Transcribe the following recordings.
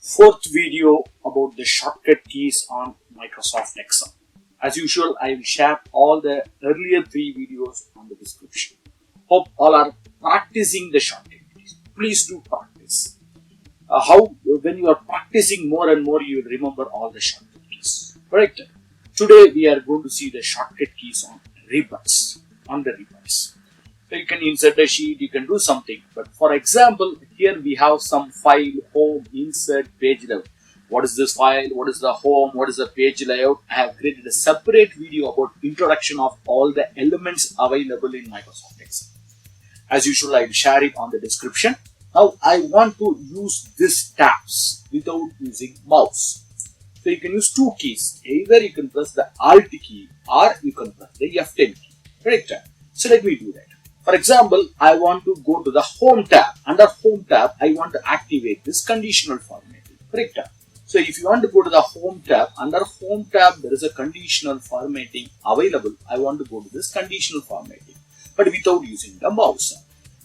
Fourth video about the shortcut keys on Microsoft Excel. As usual, I will share all the earlier 3 videos on the description. Hope all are practicing the shortcut keys. Please do practice. When you are practicing more and more, you will remember all the shortcut keys. Correct? Today we are going to see the shortcut keys on ribbons. So you can insert a sheet, you can do something. But for example, here we have some file, home, insert, page layout. What is this file? What is the home? What is the page layout? I have created a separate video about introduction of all the elements available in Microsoft Excel. As usual, I will share it on the description. Now I want to use these tabs without using mouse. So you can use 2 keys. Either you can press the Alt key or you can press the F10 key. Correct? So let me do that. For example, I want to go to the Home tab. Under Home tab, I want to activate this conditional formatting. Correct? So if you want to go to the Home tab, under Home tab, there is a conditional formatting available. I want to go to this conditional formatting, but without using the mouse.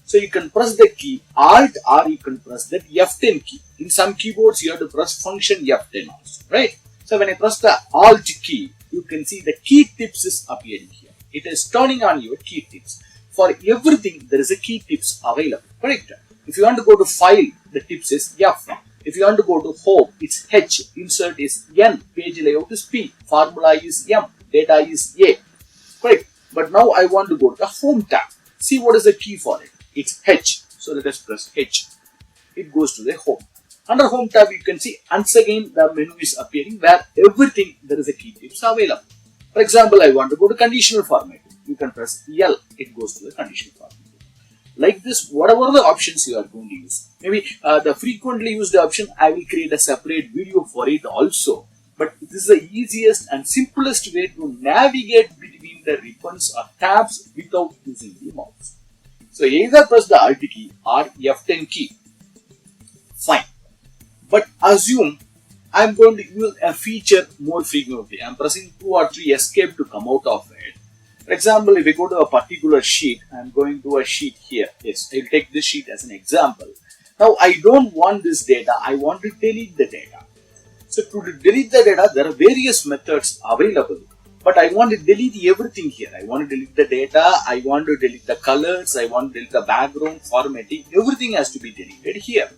So you can press the key Alt or you can press that F10 key. In some keyboards, you have to press function F10 also, right? So when I press the Alt key, you can see the key tips is appearing here. It is turning on your key tips. For everything, there is a key tips available, correct? If you want to go to file, the tips is F. If you want to go to home, it's H. Insert is N. Page layout is P. Formula is M. Data is A. Correct? But now I want to go to the home tab. See what is the key for it? It's H. So let us press H. It goes to the home. Under home tab, you can see once again the menu is appearing where everything there is a key tips available. For example, I want to go to conditional formatting. You can press L, it goes to the conditional formatting. Like this, whatever the options you are going to use. Maybe the frequently used option, I will create a separate video for it also. But this is the easiest and simplest way to navigate between the ribbons or tabs without using the mouse. So either press the Alt key or F10 key. Fine. But assume I am going to use a feature more frequently. I am pressing 2 or 3 escape to come out of it. For example, if we go to a particular sheet, I am going to a sheet here. Yes, I will take this sheet as an example. Now, I don't want this data. I want to delete the data. So, to delete the data, there are various methods available. But I want to delete everything here. I want to delete the data. I want to delete the colors. I want to delete the background, formatting. Everything has to be deleted here.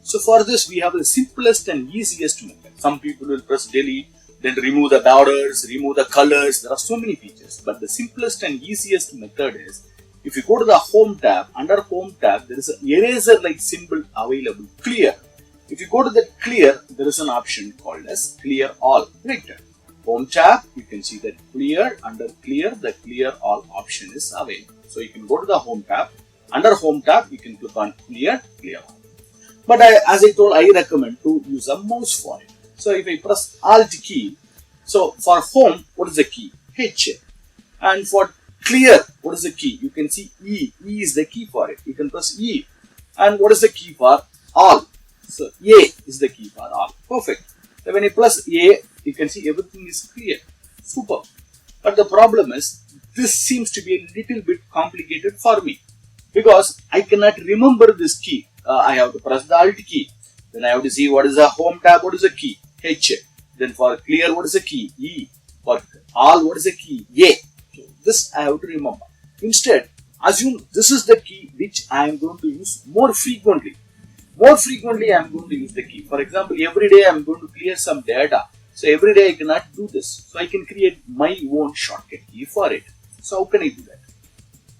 So, for this, we have the simplest and easiest method. Some people will press delete. Then remove the borders, remove the colors. There are so many features. But the simplest and easiest method is, if you go to the Home tab, under Home tab, there is an eraser-like symbol available, Clear. If you go to the Clear, there is an option called as Clear All. Right? Home tab, you can see that Clear. Under Clear, the Clear All option is available. So you can go to the Home tab. Under Home tab, you can click on Clear, Clear All. But as I told, I recommend to use a mouse for it. So if I press Alt key, so for home, what is the key? H. And for clear, what is the key? You can see E. E is the key for it. You can press E. And what is the key for all? So A is the key for all. Perfect. So when I press A, you can see everything is clear. Super. But the problem is, this seems to be a little bit complicated for me. Because I cannot remember this key. I have to press the Alt key. Then I have to see what is the home tab, what is the key? H. Then for clear, what is the key? E. For all, what is the key? A. So this I have to remember. Instead, assume this is the key which I am going to use more frequently. More frequently, I am going to use the key. For example, every day I am going to clear some data. So every day I cannot do this. So I can create my own shortcut key for it. So how can I do that?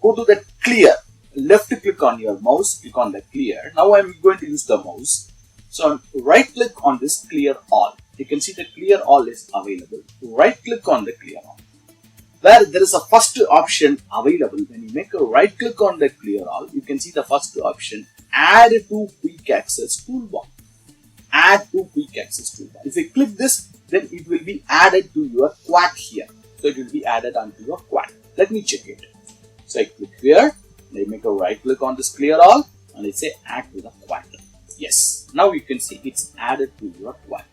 Go to the clear. Left click on your mouse. Click on the clear. Now I am going to use the mouse. So right click on this Clear All. You can see the Clear All is available. Right click on the Clear All. Where there is a first option available. When you make a right click on the Clear All, you can see the first option, Add to Quick Access Toolbar. Add to Quick Access Toolbar. If you click this, then it will be added to your quad here. So it will be added onto your quad. Let me check it. So I click here. I make a right click on this Clear All and I say Add to the quad. Yes, now you can see it's added to your quad.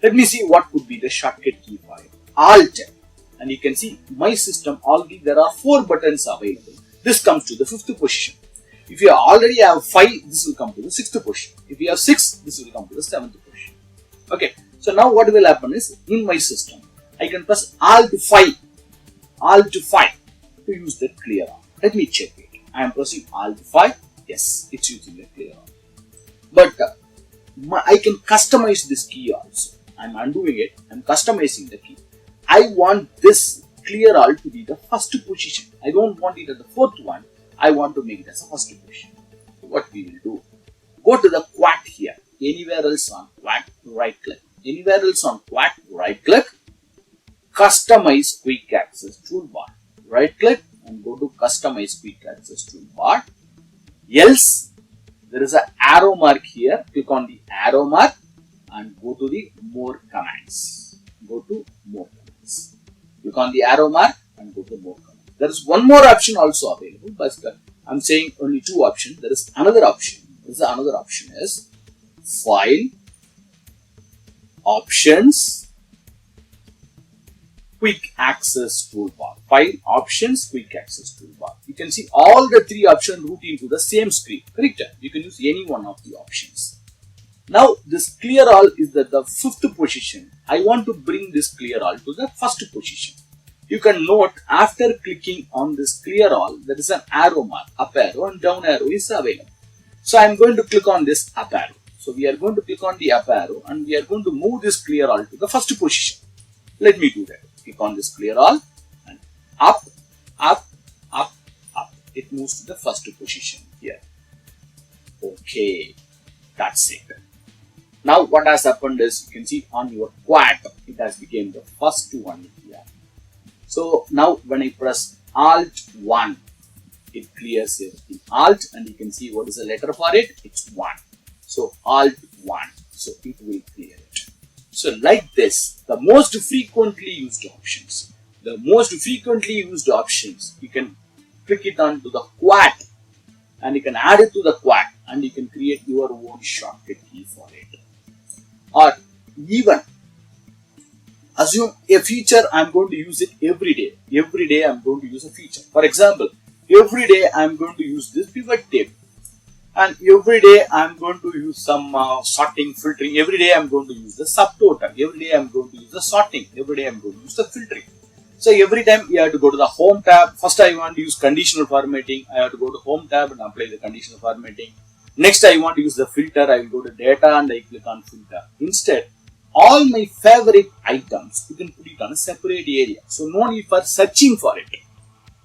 Let me see what could be the shortcut key for it. Alt. And you can see my system already there are 4 buttons available. This comes to the 5th position. If you already have 5, this will come to the 6th position. If you have 6, this will come to the 7th position. Okay, so now what will happen is in my system, I can press Alt-5 to use the clear all. Let me check it. I am pressing Alt-5. Yes, it's using the clear all. But I can customize this key also. I'm undoing it. I'm customizing the key. I want this clear all to be the first position. I don't want it as the fourth one. I want to make it as a first position. So what we will do? Go to the quad here. Anywhere else on quad, right click. Anywhere else on quad, right click. Customize quick access toolbar. Right click and go to customize quick access toolbar. Else, there is an arrow mark here. Click on the arrow mark and go to the more commands. Go to more commands. Click on the arrow mark and go to more commands. There is one more option also available, but I'm saying only two options. There is another option. Another option is File, Options, Quick Access Toolbar. File, Options, Quick Access Toolbar. You can see all the three options route into the same screen. Correct? You can use any one of the options. Now this clear all is the fifth position. I want to bring this clear all to the first position. You can note after clicking on this clear all, there is an arrow mark, up arrow and down arrow is available. So I am going to click on this up arrow. So we are going to click on the up arrow and we are going to move this clear all to the first position. Let me do that. Click on this clear all and up, up, up, up. It moves to the first position here. Okay, that's it. Now what has happened is you can see on your quad, it has become the first one here. So now when I press Alt-1, it clears everything. Alt and you can see what is the letter for it. It's 1. So Alt-1. So it will clear it. So like this, the most frequently used options. The most frequently used options, you can click it onto the quad and you can add it to the quad and you can create your own shortcut key for it. Or even assume a feature I'm going to use it every day. Every day I'm going to use a feature. For example, every day I'm going to use this pivot table. And every day I'm going to use some sorting, filtering. Every day I'm going to use the subtotal. Every day I'm going to use the sorting. Every day I'm going to use the filtering. So every time you have to go to the home tab. First I want to use conditional formatting. I have to go to home tab and apply the conditional formatting. Next I want to use the filter. I will go to data and I click on filter. Instead, all my favorite items, you can put it on a separate area. So no need for searching for it.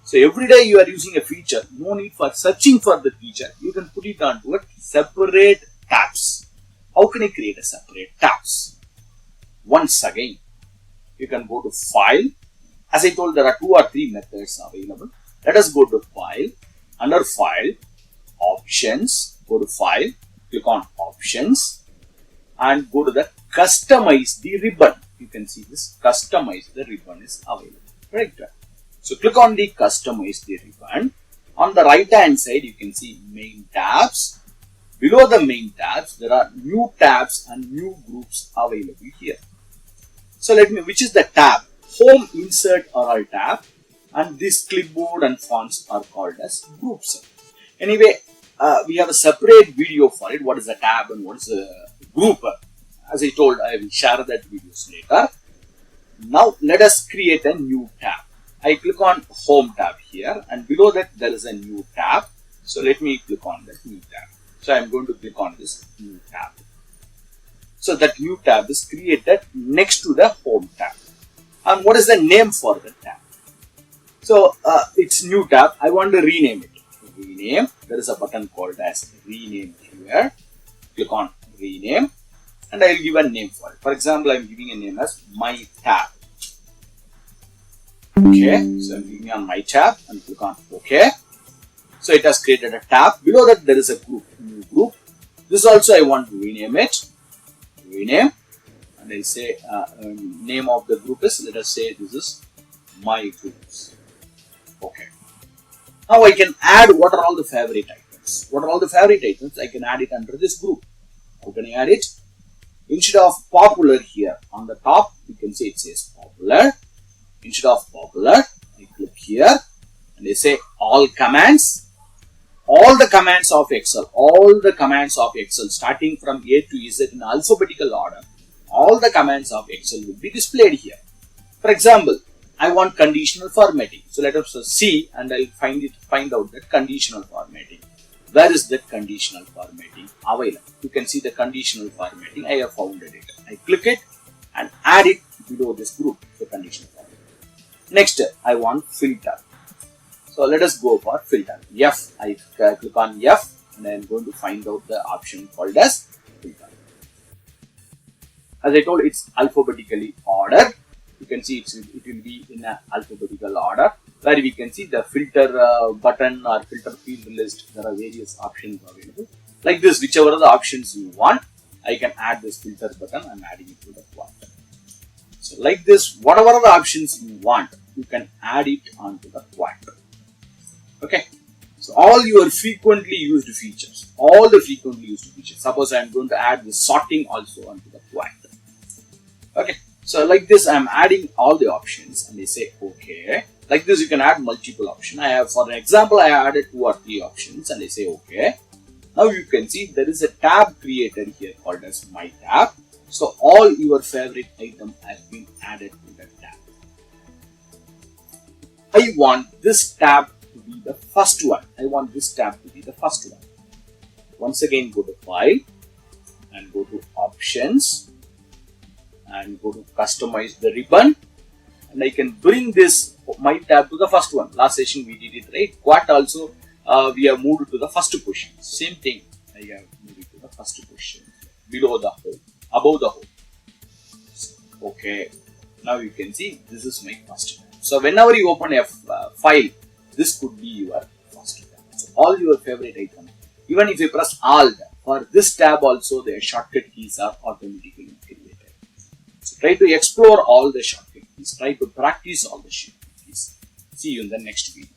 So every day you are using a feature, no need for searching for the feature. You can put it onto a separate tabs. How can I create a separate tabs? Once again, you can go to File. As I told, there are 2 or 3 methods available. Let us go to File. Under File, Options. Go to File. Click on Options. And go to the Customize the ribbon. You can see this Customize the ribbon is available. Right? So click on the Customize the ribbon. On the right hand side, you can see Main tabs. Below the main tabs, there are new tabs and new groups available here. So which is the tab? Home, Insert are all tab, and this clipboard and fonts are called as groups. Anyway, we have a separate video for it. What is a tab and what is a group? As I told, I will share that videos later. Now let us create a new tab. I click on Home tab here, and below that there is a new tab. So let me click on that new tab. So I am going to click on this new tab. So that new tab is created next to the Home tab. And what is the name for the tab? So it's new tab. I want to rename it. Rename. There is a button called as Rename here. Click on Rename, and I will give a name for it. For example, I am giving a name as My Tab. Okay, so I'm giving on My Tab and click on OK. So it has created a tab. Below that there is a group, new group. This also I want to rename it. Rename, and I say name of the group is, let us say this is My Groups. Okay. Now I can add what are all the favorite items. What are all the favorite items? I can add it under this group. How can I add it? Instead of popular here on the top, you can say it says popular. Instead of popular, I click here and I say all commands. All the commands of Excel, starting from A to Z in alphabetical order all the commands of Excel will be displayed here. For example, I want conditional formatting. So let us see, and I'll find out that conditional formatting. Where is that conditional formatting available? You can see the conditional formatting. I have found it. I click it and add it below this group, the conditional formatting. Next, I want filter. So let us go for filter. F. I click on F and I am going to find out the option called as filter. As I told, it's alphabetically ordered. You can see it will be in an alphabetical order, where we can see the filter button or filter field list. There are various options available. Like this, whichever are the options you want, I can add this filter button. I'm adding it to the quad. So like this, whatever are the options you want, you can add it onto the quad. Okay. So all your frequently used features, Suppose I'm going to add the sorting also onto the quad. Okay. So like this, I'm adding all the options and I say OK. Like this, you can add multiple options. For an example, I added 2 or 3 options and I say OK. Now you can see there is a tab created here called as My Tab. So all your favorite item has been added to that tab. I want this tab to be the first one. Once again, go to File and go to Options and go to Customize the ribbon, and I can bring this My Tab to the first one. Last session we did it, right? Quad also we have moved to the first position. Same thing, I have moved it to the first position, below the home, above the home. Okay, now you can see this is my first tab. So whenever you open a file, this could be your first tab. So all your favorite items, even if you press Alt, for this tab also the shortcut keys are automatically created. So try to explore all the shortcut keys. Try to practice all the shortcut keys. See you in the next video.